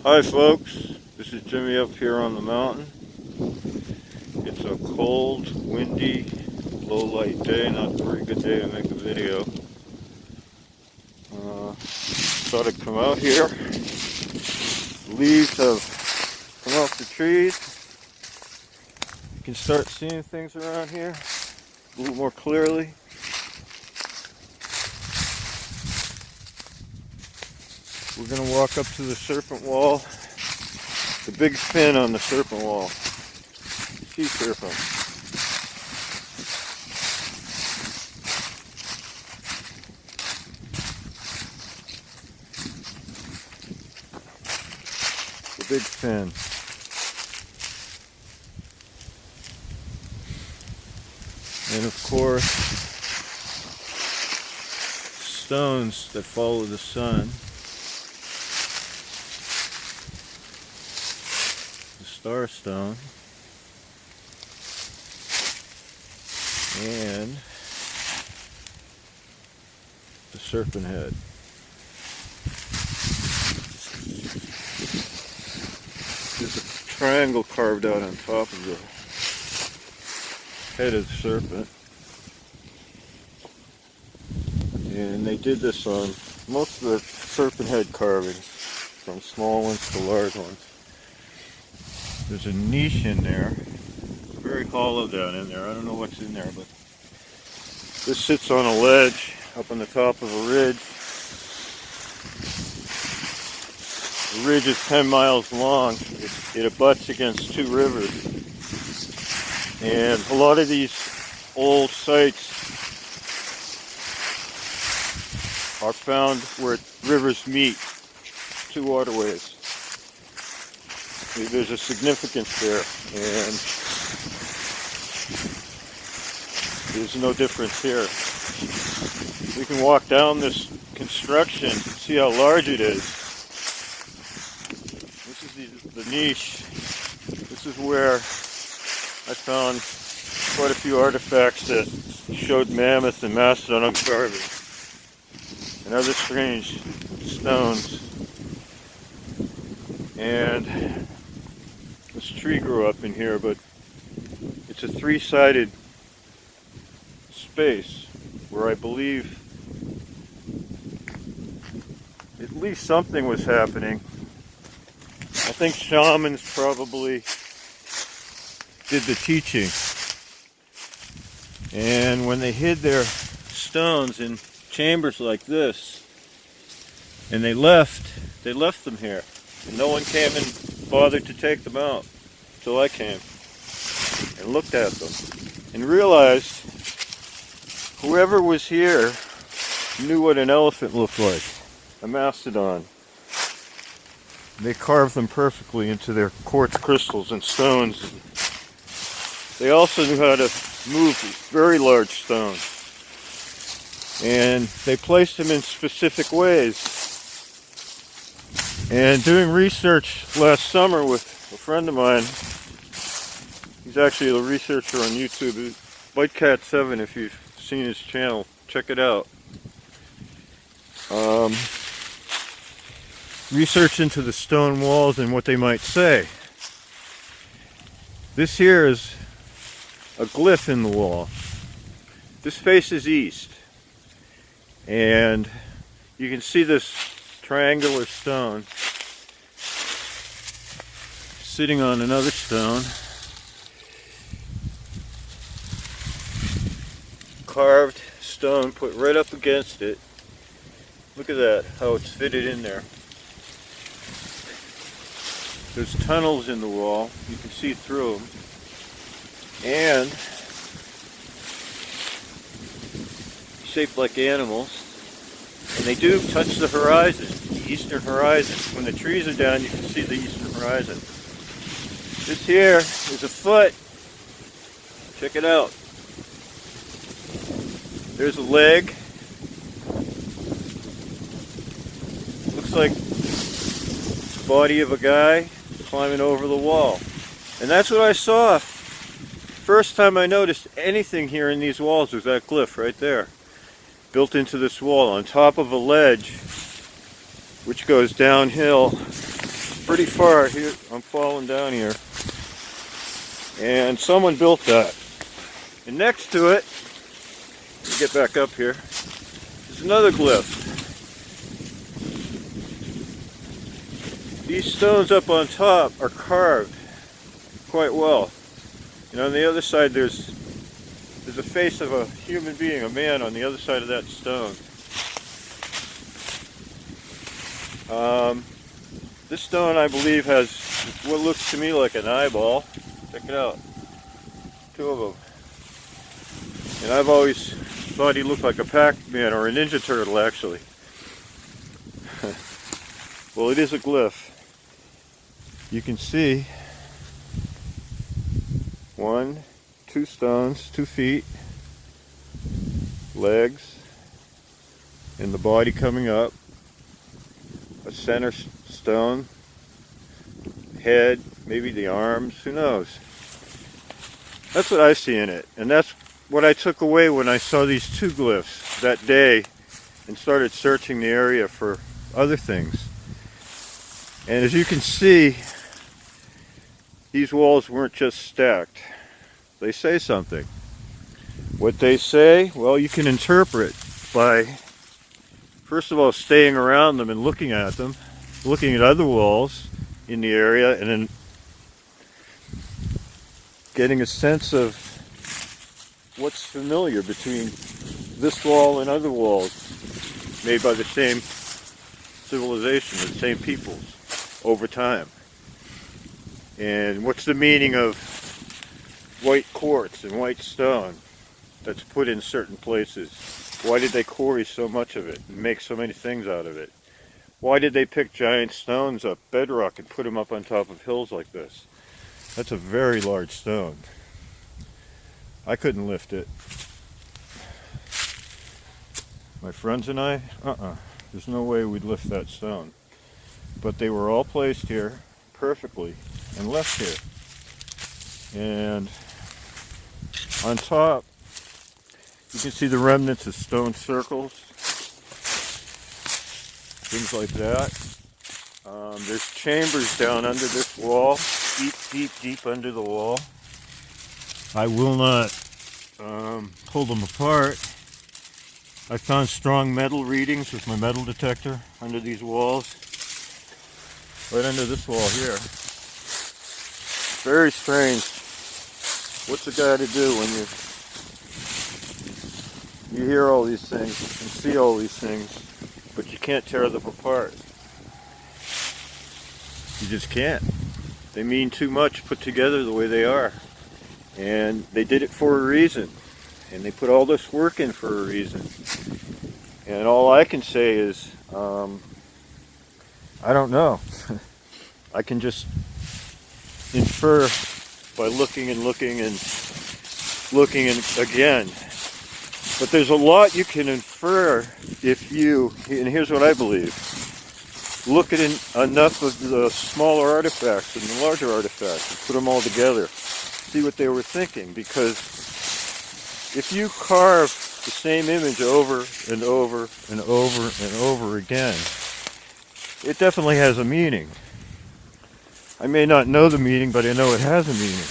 Hi folks, this is Jimmy up here on the mountain. It's a cold, windy, low light day, not a very good day to make a video. Thought I'd come out here. The leaves have come off the trees. You can start seeing things around here a little more clearly. We're going to walk up to the Serpent Wall, the big fin on the Serpent Wall, sea serpent. The big fin. And of course, stones that follow the sun. Starstone and the serpent head. There's a triangle carved out on top of the head of the serpent, and they did this on most of the serpent head carvings, from small ones to large ones. There's a niche in there, very hollow down in there. I don't know what's in there, but this sits on a ledge up on the top of a ridge. The ridge is 10 miles long. It abuts against two rivers. And a lot of these old sites are found where rivers meet, two waterways. There's a significance there, and there's no difference here. We can walk down this construction and see how large it is. This is the niche. This is where I found quite a few artifacts that showed mammoth and mastodon carving and other strange stones. And this tree grew up in here, but it's a three-sided space where I believe at least something was happening. I think shamans probably did the teaching. And when they hid their stones in chambers like this, and they left them here. And no one came and bothered to take them out until I came and looked at them and realized whoever was here knew what an elephant looked like, a mastodon. They carved them perfectly into their quartz crystals and stones. They also knew how to move very large stones, and they placed them in specific ways. And doing research last summer with a friend of mine, he's actually a researcher on YouTube, WhiteCat7, if you've seen his channel, check it out. Research into the stone walls and what they might say. This here is a glyph in the wall. This faces east, and you can see this triangular stone sitting on another stone, carved stone put right up against it. Look at that, how it's fitted in there. There's tunnels in the wall, you can see through them, and shaped like animals. And they do touch the horizon, the eastern horizon. When the trees are down, you can see the eastern horizon. This here is a foot. Check it out. There's a leg. Looks like the body of a guy climbing over the wall. And that's what I saw. First time I noticed anything here in these walls was that glyph right there. Built into this wall on top of a ledge which goes downhill pretty far here. I'm falling down here. And someone built that. And next to it, let me get back up here, is another glyph. These stones up on top are carved quite well. And on the other side there's a face of a human being, a man, on the other side of that stone. This stone, I believe, has what looks to me like an eyeball. Check it out. Two of them. And I've always thought he looked like a Pac-Man or a Ninja Turtle, actually. Well, it is a glyph. You can see 1, 2 stones, 2 feet, legs, and the body coming up, a center stone, head, maybe the arms, who knows. That's what I see in it, and that's what I took away when I saw these 2 glyphs that day and started searching the area for other things. And as you can see, these walls weren't just stacked. They say something. What they say, well, you can interpret by, first of all, staying around them and looking at them, looking at other walls in the area, and then getting a sense of what's familiar between this wall and other walls made by the same civilization, the same peoples over time. And what's the meaning of white quartz and white stone that's put in certain places? Why did they quarry so much of it and make so many things out of it? Why did they pick giant stones up, bedrock, and put them up on top of hills like this? That's a very large stone. I couldn't lift it. My friends and I, there's no way we'd lift that stone. But they were all placed here perfectly and left here. And on top, you can see the remnants of stone circles, things like that. There's chambers down under this wall, deep under the wall. I will not pull them apart. I found strong metal readings with my metal detector under these walls, right under this wall here. Very strange. What's a guy to do when you hear all these things and see all these things, but you can't tear them apart? You just can't. They mean too much put together the way they are. And they did it for a reason. And they put all this work in for a reason. And all I can say is, I don't know. I can just infer by looking and looking and looking and again. But there's a lot you can infer if you, and here's what I believe, look at enough of the smaller artifacts and the larger artifacts and put them all together. See what they were thinking, because if you carve the same image over and over and over and over again, it definitely has a meaning. I may not know the meaning, but I know it has a meaning.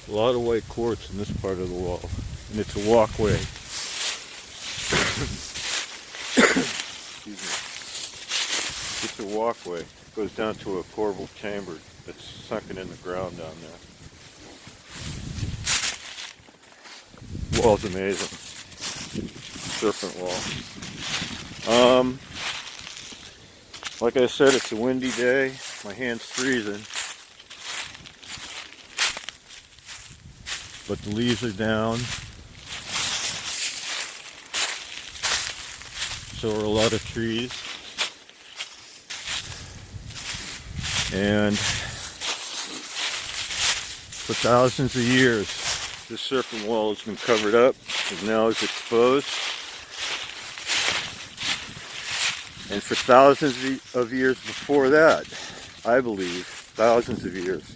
A lot of white quartz in this part of the wall, and it's a walkway. Excuse me. It's a walkway. It goes down to a corbel chamber that's sunken in the ground down there. Wall's amazing. Serpent Wall. Like I said, it's a windy day. My hand's freezing. But the leaves are down. So are a lot of trees. And for thousands of years, this Serpent Wall has been covered up and now is exposed. And for thousands of years before that, I believe, thousands of years,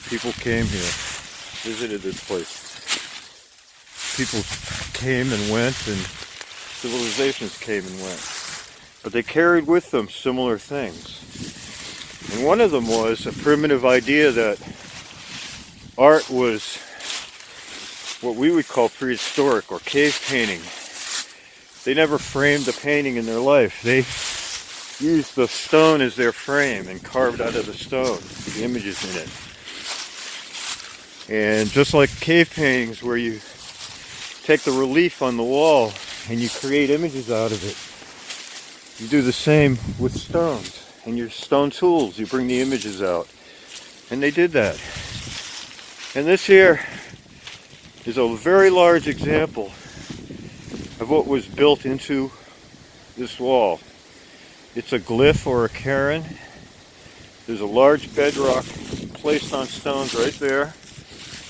people came here, visited this place. People came and went and civilizations came and went. But they carried with them similar things. And one of them was a primitive idea that art was what we would call prehistoric or cave painting. They never framed a painting in their life. They used the stone as their frame and carved out of the stone the images in it. And just like cave paintings where you take the relief on the wall and you create images out of it, you do the same with stones. And your stone tools, you bring the images out. And they did that. And this here is a very large example of what was built into this wall. It's a glyph or a cairn. There's a large bedrock placed on stones right there.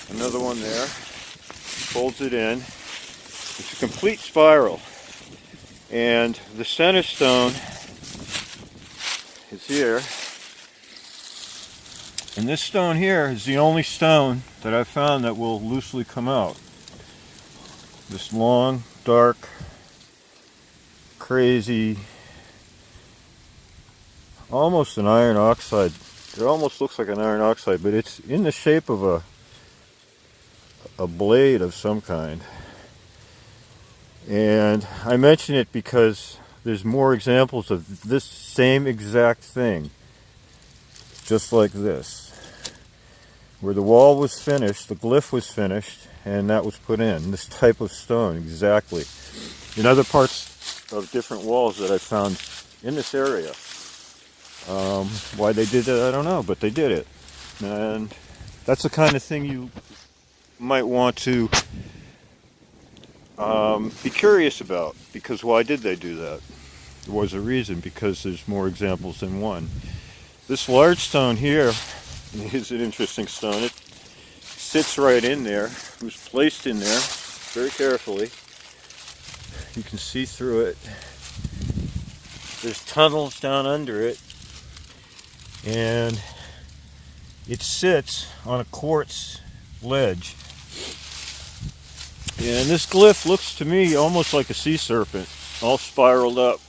Another one there. Folds it in. It's a complete spiral. And the center stone is here. And this stone here is the only stone that I've found that will loosely come out. This long, dark, crazy, almost an iron oxide. It almost looks like an iron oxide, but it's in the shape of a blade of some kind. And I mention it because there's more examples of this same exact thing, just like this, where the wall was finished, the glyph was finished, and that was put in, this type of stone, exactly. In other parts of different walls that I found in this area. Why they did it, I don't know, but they did it. And that's the kind of thing you might want to be curious about, because why did they do that? There was a reason, because there's more examples than one. This large stone here is an interesting stone. It sits right in there. It was placed in there very carefully. You can see through it. There's tunnels down under it, and it sits on a quartz ledge. And this glyph looks to me almost like a sea serpent, all spiraled up.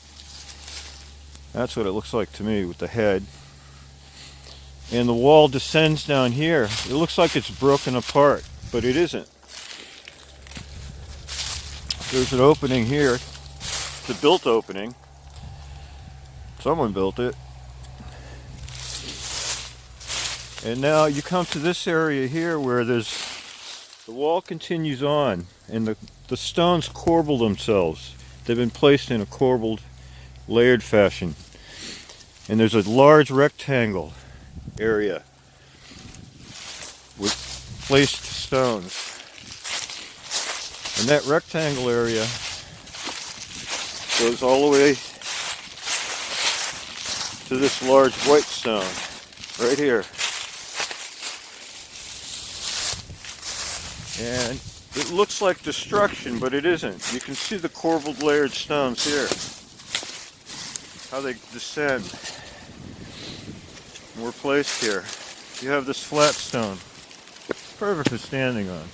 That's what it looks like to me with the head. And the wall descends down here. It looks like it's broken apart, but it isn't. There's an opening here. It's a built opening. Someone built it. And now you come to this area here where the wall continues on, and the stones corbel themselves. They've been placed in a corbelled, layered fashion. And there's a large rectangle area with placed stones. And that rectangle area goes all the way to this large white stone right here. And it looks like destruction, but it isn't. You can see the corbelled layered stones here, how they descend. And we're placed here. You have this flat stone, perfect for standing on.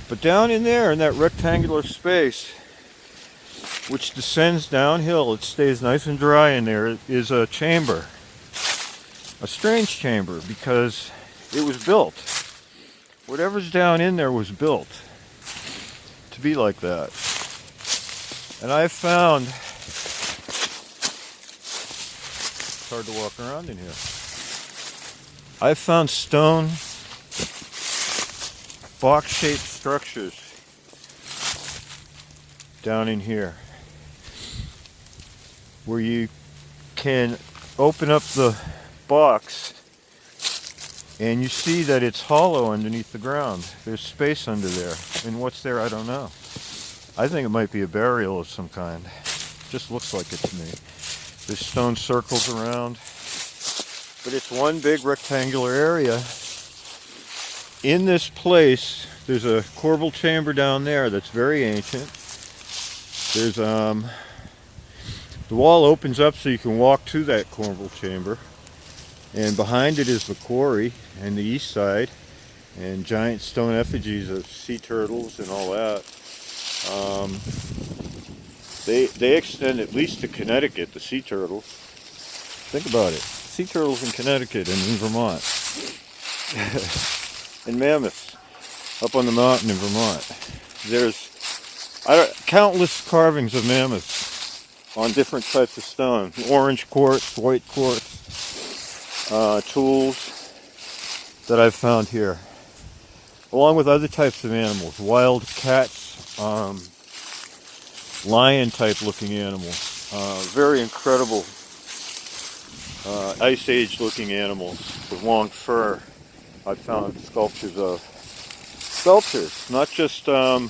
But down in there, in that rectangular space, which descends downhill, it stays nice and dry in there, is a chamber. A strange chamber, because it was built. Whatever's down in there was built to be like that. And I've found, it's hard to walk around in here. I've found stone box-shaped structures down in here where you can open up the box and you see that it's hollow underneath the ground. There's space under there. And what's there, I don't know. I think it might be a burial of some kind. Just looks like it to me. There's stone circles around. But it's one big rectangular area. In this place, there's a corbelled chamber down there that's very ancient. There's the wall opens up so you can walk to that corbelled chamber. And behind it is the quarry and the east side, and giant stone effigies of sea turtles and all that. They extend at least to Connecticut, the sea turtles. Think about it. Sea turtles in Connecticut and in Vermont. And mammoths up on the mountain in Vermont. There's countless carvings of mammoths on different types of stone. Orange quartz, white quartz, tools that I've found here. Along with other types of animals, wild cats, lion type looking animals, very incredible ice age looking animals with long fur. I found sculptures of. Sculptures, not just stone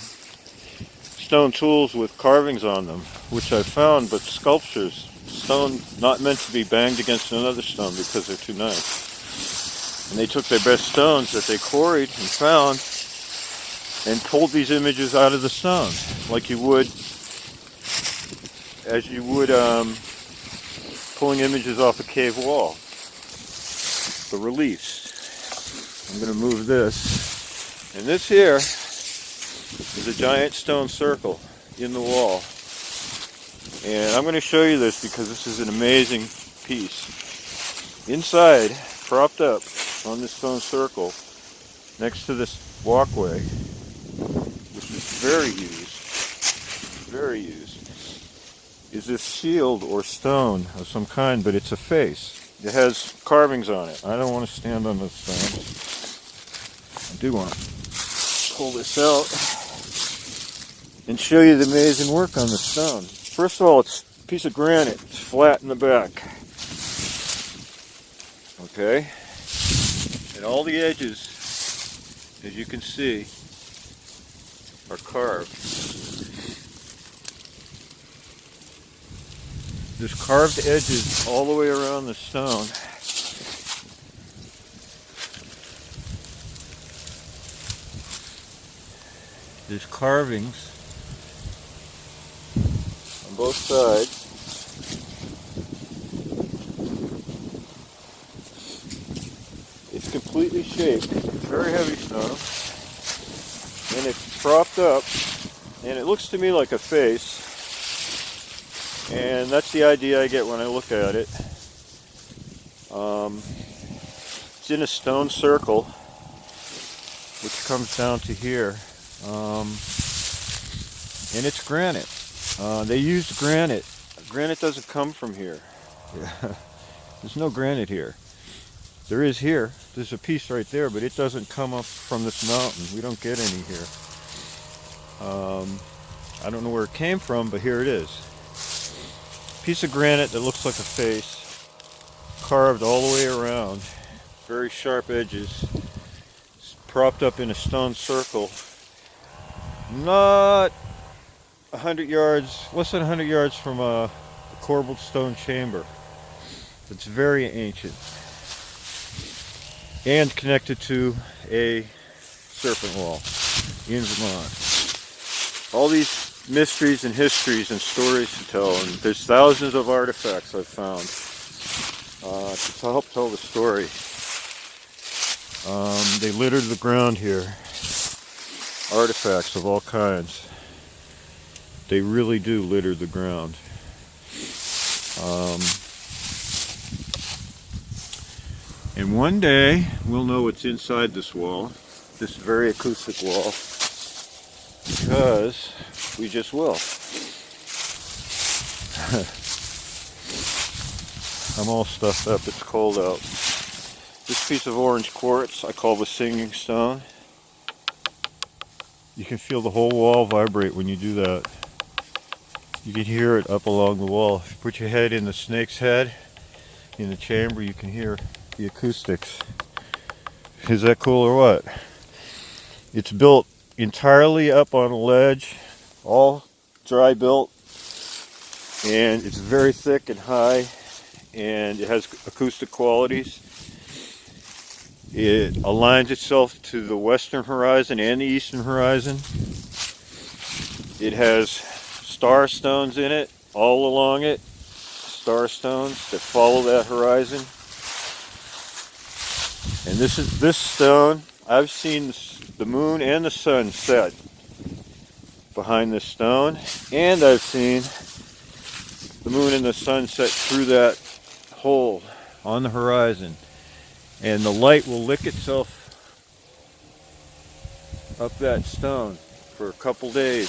tools with carvings on them, which I found, but sculptures, stone not meant to be banged against another stone because they're too nice. And they took their best stones that they quarried and found and pulled these images out of the stone, like you would, as you would pulling images off a cave wall. The reliefs. I'm going to move this. And this here is a giant stone circle in the wall. And I'm going to show you this because this is an amazing piece. Inside, propped up on this stone circle, next to this walkway, which is very used, is this shield or stone of some kind, but it's a face. It has carvings on it. I don't want to stand on those stones. I do want to pull this out and show you the amazing work on the stone. First of all, it's a piece of granite. It's flat in the back. Okay? And all the edges, as you can see, are carved. There's carved edges all the way around the stone. There's carvings on both sides. It's completely shaped. It's very heavy stone. And it's propped up. And it looks to me like a face. And that's the idea I get when I look at it. It's in a stone circle, which comes down to here. And it's granite. They used granite. Granite doesn't come from here. There's no granite here. There is here. There's a piece right there, but it doesn't come up from this mountain. We don't get any here. I don't know where it came from, but here it is. Piece of granite that looks like a face, carved all the way around. Very sharp edges. It's propped up in a stone circle. Not 100 yards, less than 100 yards from a corbelled stone chamber. It's very ancient and connected to a serpent wall in Vermont. All these mysteries and histories and stories to tell, and there's thousands of artifacts I've found to help tell the story. They littered the ground here. Artifacts of all kinds. They really do litter the ground. And one day we'll know what's inside this wall, this very acoustic wall, because we just will. I'm all stuffed up, it's cold out. This piece of orange quartz I call the singing stone. You can feel the whole wall vibrate when you do that. You can hear it up along the wall. If you put your head in the snake's head, in the chamber, you can hear the acoustics. Is that cool or what? It's built entirely up on a ledge, all dry built, and it's very thick and high, and it has acoustic qualities. It aligns itself to the western horizon and the eastern horizon. It has star stones in it, all along it. Star stones that follow that horizon. And this stone, I've seen the moon and the sun set behind this stone. And I've seen the moon and the sun set through that hole on the horizon, and the light will lick itself up that stone for a couple days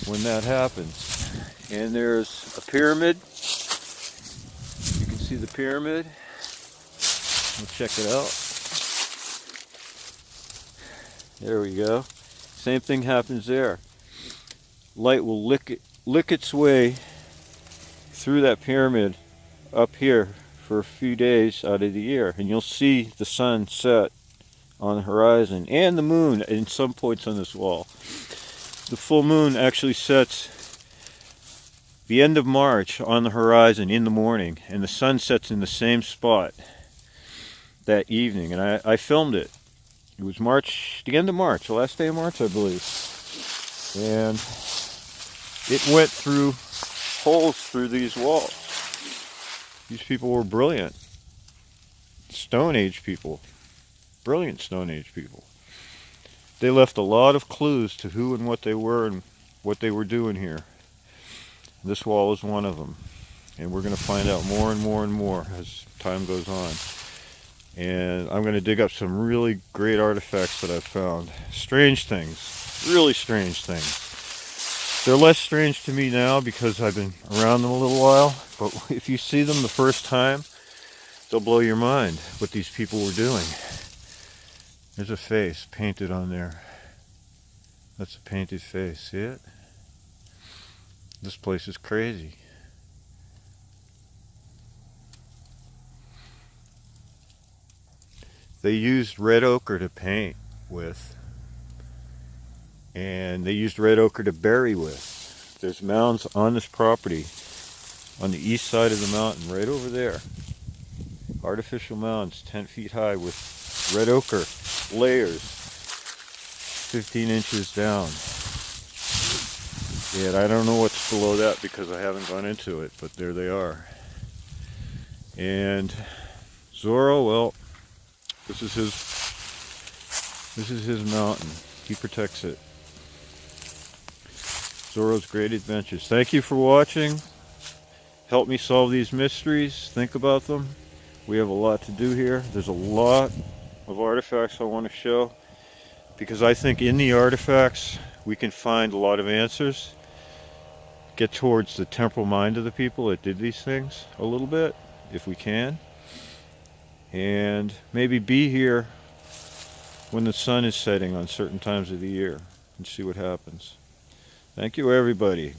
when that happens. And there's a pyramid. You can see the pyramid. We'll check it out. There we go. Same thing happens there. Light will lick its way through that pyramid up here for a few days out of the year, and you'll see the sun set on the horizon and the moon in some points on this wall. The full moon actually sets the end of March on the horizon in the morning, and the sun sets in the same spot that evening. And I filmed it. It was March, the end of March, the last day of March, I believe. And it went through holes through these walls. These people were brilliant. Stone Age people. Brilliant Stone Age people. They left a lot of clues to who and what they were and what they were doing here. This wall is one of them. And we're going to find out more and more and more as time goes on. And I'm going to dig up some really great artifacts that I've found. Strange things. Really strange things. They're less strange to me now because I've been around them a little while. But if you see them the first time, they'll blow your mind what these people were doing. There's a face painted on there. That's a painted face. See it? This place is crazy. They used red ochre to paint with, and they used red ochre to bury with. There's mounds on this property on the east side of the mountain, right over there. Artificial mounds 10 feet high with red ochre layers 15 inches down. And I don't know what's below that because I haven't gone into it, but there they are. And Zorro, well, this is his mountain. He protects it. Zorro's Great Adventures. Thank you for watching. Help me solve these mysteries. Think about them. We have a lot to do here. There's a lot of artifacts I want to show because I think in the artifacts we can find a lot of answers. Get towards the temporal mind of the people that did these things a little bit, if we can. And maybe be here when the sun is setting on certain times of the year and see what happens. Thank you, everybody.